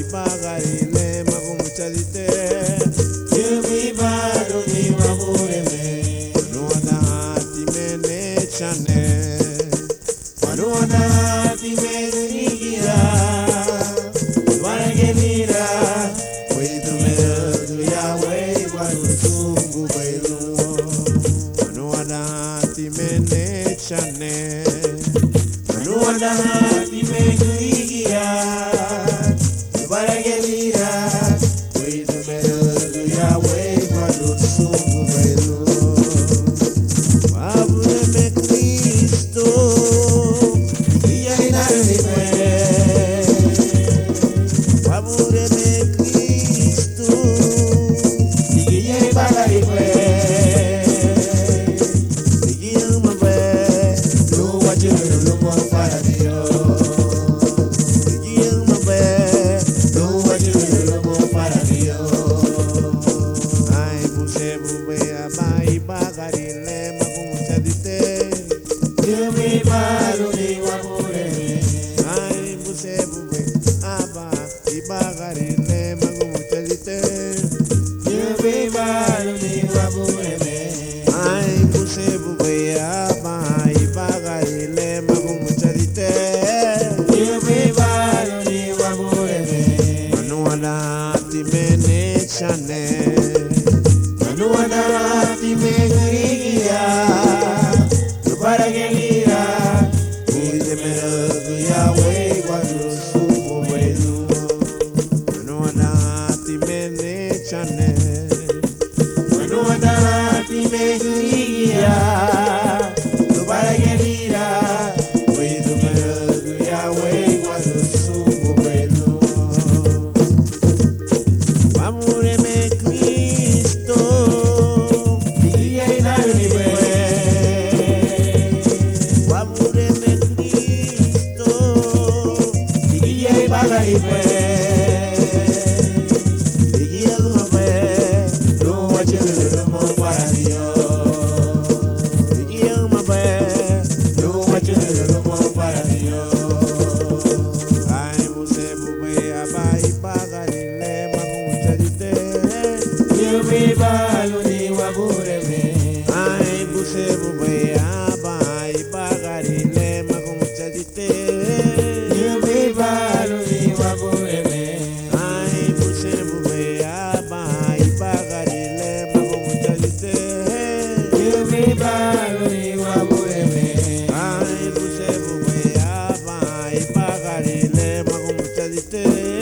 ibagarile magumuchalite Yumibaro ni wabureme Manuada timene chane Manuada timenigira Waragenira Weitumelu Yahweh warutungu bailu Manuada timene chane Manuada timenigira Waragenira Weitumelu Yahweh warutungu bailu Wabureme Cristo Wabureme Cristo Ai você bubeia bai bagarile magumuchalite Ai você bubeia aba ibagarile magumuchalite Ai você bubeia aba ibagarile magumuchalite Manuada timene chane Manuada timene chane Wabureme Cristo Wabureme Cristo Ai você bubeia bai bagarile magumuchalite Ai você bubeia bai bagarile magumuchalite Ai você bubeia bai bagarile magumuchalite Ai você bubeia bai bagarile magumuchalite